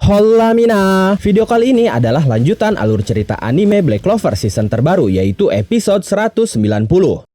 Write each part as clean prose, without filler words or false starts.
Hola Mina. Video kali ini adalah lanjutan alur cerita anime Black Clover season terbaru, yaitu episode 190.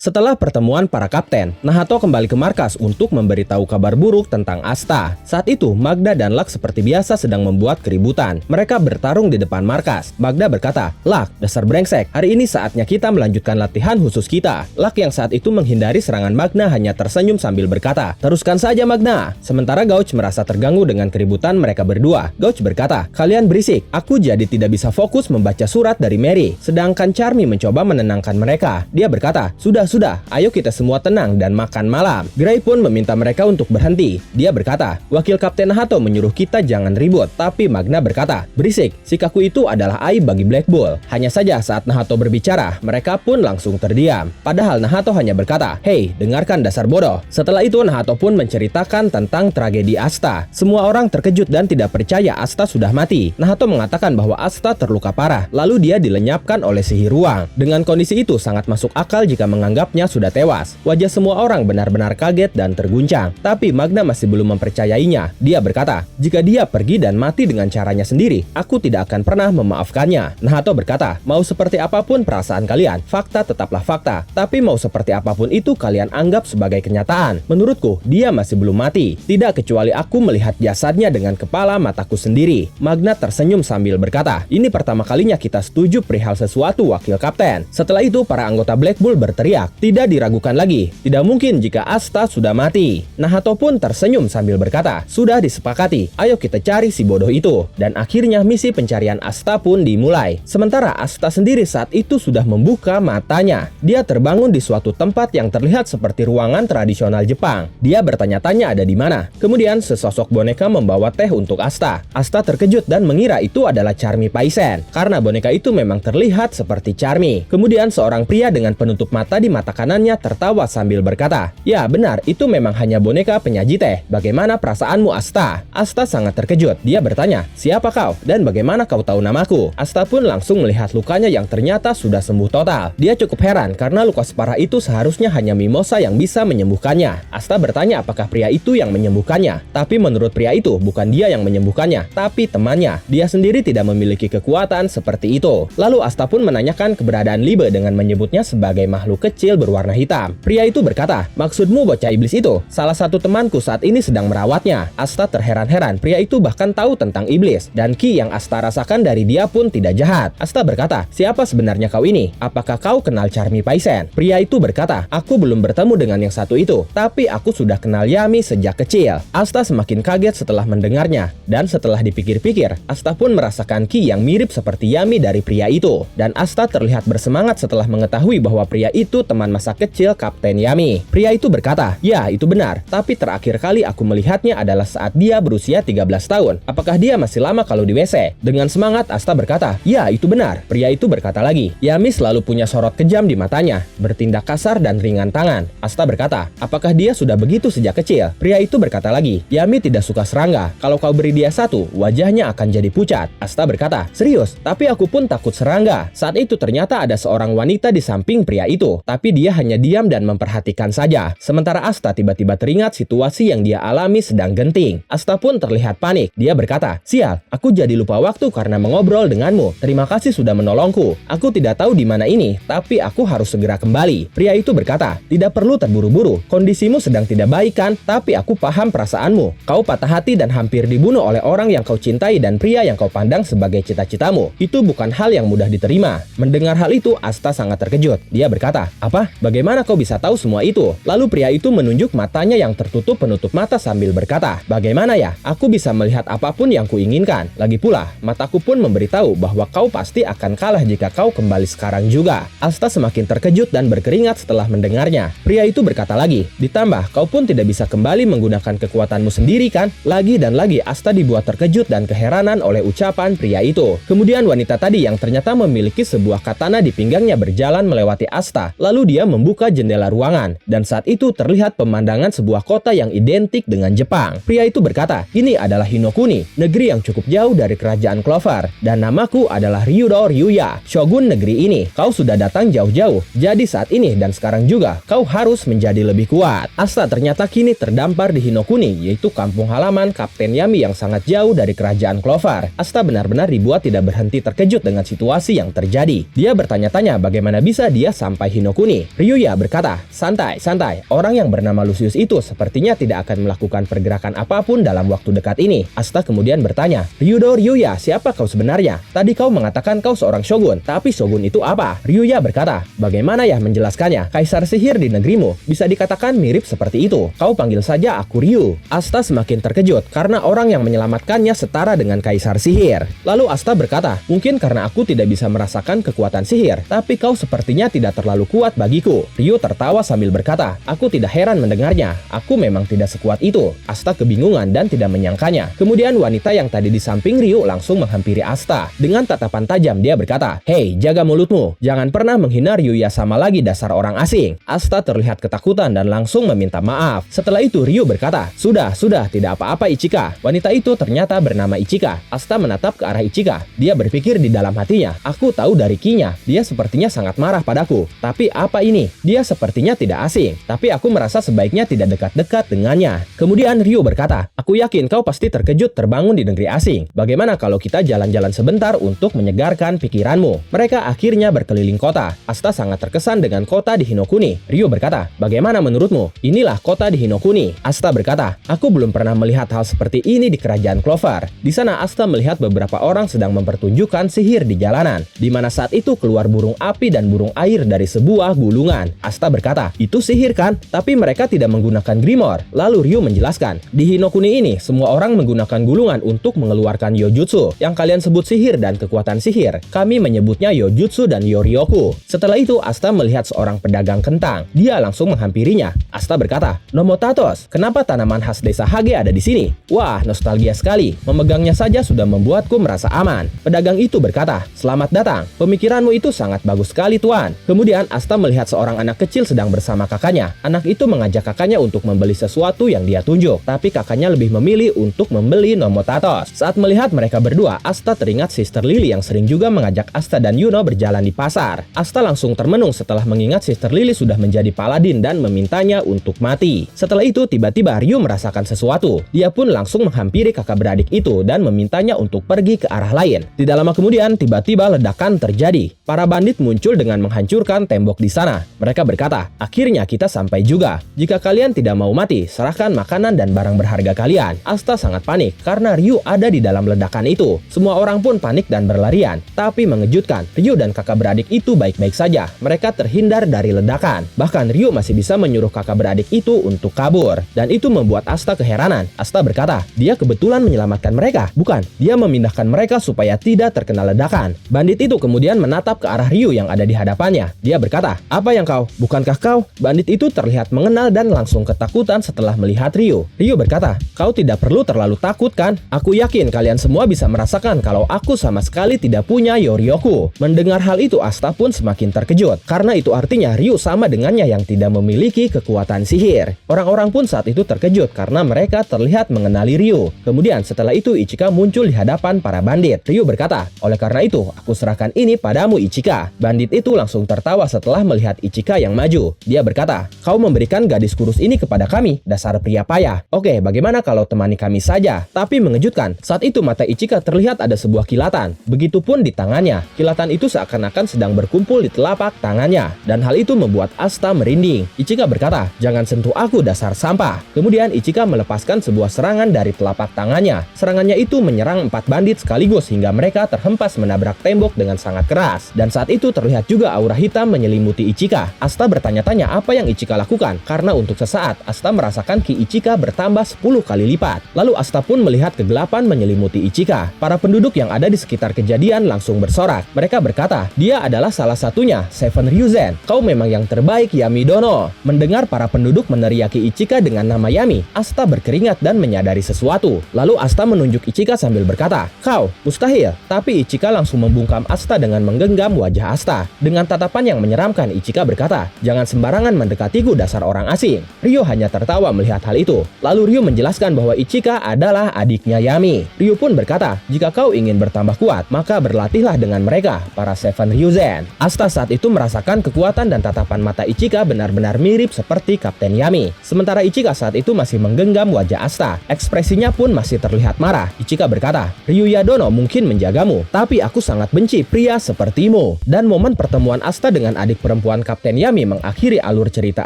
Setelah pertemuan para kapten, Nahato kembali ke markas untuk memberitahu kabar buruk tentang Asta. Saat itu, Magda dan Lak seperti biasa sedang membuat keributan. Mereka bertarung di depan markas. Magda berkata, "Lak, dasar brengsek, hari ini saatnya kita melanjutkan latihan khusus kita." Lak yang saat itu menghindari serangan Magna hanya tersenyum sambil berkata, "Teruskan saja Magna." Sementara Gouch merasa terganggu dengan keributan mereka berdua. Gouch berkata, "Kalian berisik, aku jadi tidak bisa fokus membaca surat dari Mary." Sedangkan Charmy mencoba menenangkan mereka. Dia berkata, Sudah, ayo kita semua tenang dan makan malam." Gray pun meminta mereka untuk berhenti. Dia berkata, "Wakil Kapten Nahato menyuruh kita jangan ribut." Tapi Magna berkata, "Berisik, sikapku itu adalah aib bagi Black Bull." Hanya saja saat Nahato berbicara, mereka pun langsung terdiam. Padahal Nahato hanya berkata, "Hei, dengarkan dasar bodoh." Setelah itu Nahato pun menceritakan tentang tragedi Asta. Semua orang terkejut dan tidak percaya Asta sudah mati. Nahato mengatakan bahwa Asta terluka parah, lalu dia dilenyapkan oleh sihir ruang. Dengan kondisi itu sangat masuk akal jika menganggapnya sudah tewas. Wajah semua orang benar-benar kaget dan terguncang. Tapi Magna masih belum mempercayainya. Dia berkata, "Jika dia pergi dan mati dengan caranya sendiri, aku tidak akan pernah memaafkannya." Nahato berkata, "Mau seperti apapun perasaan kalian, fakta tetaplah fakta. Tapi mau seperti apapun itu kalian anggap sebagai kenyataan. Menurutku, dia masih belum mati. Tidak kecuali aku melihat jasadnya dengan kepala mataku sendiri." Magna tersenyum sambil berkata, "Ini pertama kalinya kita setuju perihal sesuatu, Wakil Kapten." Setelah itu para anggota Black Bull berteriak, "Tidak diragukan lagi, tidak mungkin jika Asta sudah mati." Nahato pun tersenyum sambil berkata, "Sudah disepakati, ayo kita cari si bodoh itu." Dan akhirnya misi pencarian Asta pun dimulai. Sementara Asta sendiri saat itu sudah membuka matanya. Dia terbangun di suatu tempat yang terlihat seperti ruangan tradisional Jepang. Dia bertanya-tanya ada di mana. Kemudian sesosok boneka membawa teh untuk Asta. Asta terkejut dan mengira itu adalah Charmy Paisen, karena boneka itu memang terlihat seperti Charmy. Kemudian seorang pria dengan penutup mata di mata kanannya tertawa sambil berkata, "Ya benar, itu memang hanya boneka penyaji teh. Bagaimana perasaanmu Asta?" Asta sangat terkejut. Dia bertanya, "Siapa kau? Dan bagaimana kau tahu namaku?" Asta pun langsung melihat lukanya yang ternyata sudah sembuh total. Dia cukup heran karena luka separah itu seharusnya hanya Mimosa yang bisa menyembuhkannya. Asta bertanya apakah pria itu yang menyembuhkannya. Tapi menurut pria itu bukan dia yang menyembuhkannya, tapi temannya. Dia sendiri tidak memiliki kekuatan seperti itu. Lalu Asta pun menanyakan keberadaan Libe dengan menyebutnya sebagai makhluk kecil berwarna hitam. Pria itu berkata, "Maksudmu bocah iblis itu? Salah satu temanku saat ini sedang merawatnya." Asta terheran-heran, pria itu bahkan tahu tentang iblis, dan ki yang Asta rasakan dari dia pun tidak jahat. Asta berkata, "Siapa sebenarnya kau ini? Apakah kau kenal Charmy Paisen?" Pria itu berkata, "Aku belum bertemu dengan yang satu itu, tapi aku sudah kenal Yami sejak kecil." Asta semakin kaget setelah mendengarnya, dan setelah dipikir-pikir, Asta pun merasakan ki yang mirip seperti Yami dari pria itu. Dan Asta terlihat bersemangat setelah mengetahui bahwa pria itu teman masa kecil Kapten Yami. Pria itu berkata, "Ya, itu benar. Tapi terakhir kali aku melihatnya adalah saat dia berusia 13 tahun. Apakah dia masih lama kalau di WC?" Dengan semangat, Asta berkata, "Ya, itu benar." Pria itu berkata lagi, "Yami selalu punya sorot kejam di matanya, bertindak kasar dan ringan tangan." Asta berkata, "Apakah dia sudah begitu sejak kecil?" Pria itu berkata lagi, "Yami tidak suka serangga. Kalau kau beri dia satu, wajahnya akan jadi pucat." Asta berkata, "Serius? Tapi aku pun takut serangga." Saat itu ternyata ada seorang wanita di samping pria itu, tapi dia hanya diam dan memperhatikan saja. Sementara Asta tiba-tiba teringat situasi yang dia alami sedang genting. Asta pun terlihat panik. Dia berkata, "Sial, aku jadi lupa waktu karena mengobrol denganmu. Terima kasih sudah menolongku. Aku tidak tahu di mana ini, tapi aku harus segera kembali." Pria itu berkata, "Tidak perlu terburu-buru. Kondisimu sedang tidak baik kan? Tapi aku paham perasaanmu. Kau patah hati dan hampir dibunuh oleh orang yang kau cintai dan pria yang kau pandang sebagai cita-citamu. Itu bukan hal yang mudah diterima." Mendengar hal itu, Asta sangat terkejut. Dia berkata, "Apa Apa? Bagaimana kau bisa tahu semua itu? Lalu pria itu menunjuk matanya yang tertutup penutup mata sambil berkata, bagaimana ya? Aku bisa melihat apapun yang kuinginkan. Lagi pula, mataku pun memberitahu bahwa kau pasti akan kalah jika kau kembali sekarang juga. Asta semakin terkejut dan berkeringat setelah mendengarnya. Pria itu berkata lagi, ditambah kau pun tidak bisa kembali menggunakan kekuatanmu sendiri kan? Lagi dan lagi Asta dibuat terkejut dan keheranan oleh ucapan pria itu. Kemudian wanita tadi yang ternyata memiliki sebuah katana di pinggangnya berjalan melewati Asta. Lalu dia membuka jendela ruangan, dan saat itu terlihat pemandangan sebuah kota yang identik dengan Jepang. Pria itu berkata, ini adalah Hinokuni, negeri yang cukup jauh dari kerajaan Clover, dan namaku adalah Ryudo Ryuya, shogun negeri ini. Kau sudah datang jauh-jauh, jadi saat ini dan sekarang juga kau harus menjadi lebih kuat. Asta ternyata kini terdampar di Hinokuni, yaitu kampung halaman Kapten Yami yang sangat jauh dari kerajaan Clover. Asta benar-benar dibuat tidak berhenti terkejut dengan situasi yang terjadi. Dia bertanya-tanya bagaimana bisa dia sampai Hinokuni. Ryuya berkata, santai, orang yang bernama Lucius itu sepertinya tidak akan melakukan pergerakan apapun dalam waktu dekat ini. Asta kemudian bertanya, Ryudo Ryuya, siapa kau sebenarnya? Tadi kau mengatakan kau seorang shogun, tapi shogun itu apa? Ryuya berkata, bagaimana ya menjelaskannya? Kaisar sihir di negerimu, bisa dikatakan mirip seperti itu. Kau panggil saja aku Ryu. Asta semakin terkejut karena orang yang menyelamatkannya setara dengan kaisar sihir. Lalu Asta berkata, mungkin karena aku tidak bisa merasakan kekuatan sihir, tapi kau sepertinya tidak terlalu kuat bagiku. Ryu tertawa sambil berkata, aku tidak heran mendengarnya. Aku memang tidak sekuat itu. Asta kebingungan dan tidak menyangkanya. Kemudian wanita yang tadi di samping Ryu langsung menghampiri Asta. Dengan tatapan tajam dia berkata, hei, jaga mulutmu. Jangan pernah menghina Ryuya sama lagi, dasar orang asing. Asta terlihat ketakutan dan langsung meminta maaf. Setelah itu Ryu berkata, sudah, tidak apa-apa Ichika. Wanita itu ternyata bernama Ichika. Asta menatap ke arah Ichika. Dia berpikir di dalam hatinya, aku tahu dari Kinya, dia sepertinya sangat marah padaku. Tapi apa ini? Dia sepertinya tidak asing, tapi aku merasa sebaiknya tidak dekat-dekat dengannya. Kemudian Ryu berkata, aku yakin kau pasti terkejut terbangun di negeri asing. Bagaimana kalau kita jalan-jalan sebentar untuk menyegarkan pikiranmu? Mereka akhirnya berkeliling kota. Asta sangat terkesan dengan kota di Hinokuni. Ryu berkata, bagaimana menurutmu? Inilah kota di Hinokuni. Asta berkata, aku belum pernah melihat hal seperti ini di kerajaan Clover. Di sana Asta melihat beberapa orang sedang mempertunjukkan sihir di jalanan, di mana saat itu keluar burung api dan burung air dari sebuah gulungan. Asta berkata, itu sihir kan? Tapi mereka tidak menggunakan Grimoire. Lalu Ryu menjelaskan, di Hinokuni ini semua orang menggunakan gulungan untuk mengeluarkan Yojutsu, yang kalian sebut sihir dan kekuatan sihir. Kami menyebutnya Yojutsu dan Yoryoku. Setelah itu Asta melihat seorang pedagang kentang. Dia langsung menghampirinya. Asta berkata, Nomotatos, kenapa tanaman khas desa Hage ada di sini? Wah, nostalgia sekali. Memegangnya saja sudah membuatku merasa aman. Pedagang itu berkata, selamat datang. Pemikiranmu itu sangat bagus sekali, Tuan. Kemudian Asta melihat seorang anak kecil sedang bersama kakaknya. Anak itu mengajak kakaknya untuk membeli sesuatu yang dia tunjuk, tapi kakaknya lebih memilih untuk membeli Nomotatos. Saat melihat mereka berdua, Asta teringat Sister Lily yang sering juga mengajak Asta dan Yuno berjalan di pasar. Asta langsung termenung setelah mengingat Sister Lily sudah menjadi paladin dan memintanya untuk mati. Setelah itu tiba-tiba Ryu merasakan sesuatu. Dia pun langsung menghampiri kakak beradik itu dan memintanya untuk pergi ke arah lain. Tidak lama kemudian tiba-tiba ledakan terjadi. Para bandit muncul dengan menghancurkan tembok di sana. Mereka berkata, akhirnya kita sampai juga. Jika kalian tidak mau mati, serahkan makanan dan barang berharga kalian. Asta sangat panik karena Ryu ada di dalam ledakan itu. Semua orang pun panik dan berlarian. Tapi mengejutkan, Ryu dan kakak beradik itu baik-baik saja. Mereka terhindar dari ledakan. Bahkan Ryu masih bisa menyuruh kakak beradik itu untuk kabur. Dan itu membuat Asta keheranan. Asta berkata, dia kebetulan menyelamatkan mereka. Bukan, dia memindahkan mereka supaya tidak terkena ledakan. Bandit itu kemudian menatap ke arah Ryu yang ada di hadapannya. Dia berkata, apa yang kau? Bukankah kau? Bandit itu terlihat mengenal dan langsung ketakutan setelah melihat Ryu. Ryu berkata, kau tidak perlu terlalu takut kan? Aku yakin kalian semua bisa merasakan kalau aku sama sekali tidak punya Yoryoku. Mendengar hal itu Asta pun semakin terkejut. Karena itu artinya Ryu sama dengannya yang tidak memiliki kekuatan sihir. Orang-orang pun saat itu terkejut karena mereka terlihat mengenali Ryu. Kemudian setelah itu Ichika muncul di hadapan para bandit. Ryu berkata, oleh karena itu aku serahkan ini padamu Ichika. Bandit itu langsung tertawa setelah melihat Ichika yang maju. Dia berkata, kau memberikan gadis kurus ini kepada kami, dasar pria payah. Oke, bagaimana kalau temani kami saja? Tapi mengejutkan, saat itu mata Ichika terlihat ada sebuah kilatan. Begitupun di tangannya. Kilatan itu seakan-akan sedang berkumpul di telapak tangannya. Dan hal itu membuat Asta merinding. Ichika berkata, jangan sentuh aku, dasar sampah. Kemudian Ichika melepaskan sebuah serangan dari telapak tangannya. Serangannya itu menyerang 4 bandit sekaligus hingga mereka terhempas menabrak tembok dengan sangat keras. Dan saat itu terlihat juga aura hitam menyelimuti Ki Ichika. Asta bertanya-tanya apa yang Ichika lakukan, karena untuk sesaat Asta merasakan Ki Ichika bertambah 10 kali lipat. Lalu Asta pun melihat kegelapan menyelimuti Ichika. Para penduduk yang ada di sekitar kejadian langsung bersorak. Mereka berkata, dia adalah salah satunya, Seven Ryuzen. Kau memang yang terbaik, Yami Dono. Mendengar para penduduk meneriaki Ichika dengan nama Yami, Asta berkeringat dan menyadari sesuatu. Lalu Asta menunjuk Ichika sambil berkata, kau, mustahil. Tapi Ichika langsung membungkam Asta dengan menggenggam wajah Asta. Dengan tatapan yang menyeramkan, Ichika berkata, jangan sembarangan mendekatiku dasar orang asing. Ryo hanya tertawa melihat hal itu. Lalu Ryo menjelaskan bahwa Ichika adalah adiknya Yami. Ryo pun berkata, jika kau ingin bertambah kuat, maka berlatihlah dengan mereka, para Seven Ryuzen. Asta saat itu merasakan kekuatan dan tatapan mata Ichika benar-benar mirip seperti Kapten Yami. Sementara Ichika saat itu masih menggenggam wajah Asta. Ekspresinya pun masih terlihat marah. Ichika berkata, Ryuya Dono mungkin menjagamu, tapi aku sangat benci pria sepertimu. Dan momen pertemuan Asta dengan adik perempuan Kapten Yami mengakhiri alur cerita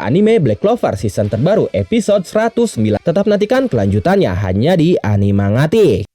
anime Black Clover season terbaru episode 109. Tetap nantikan kelanjutannya hanya di Animangatik.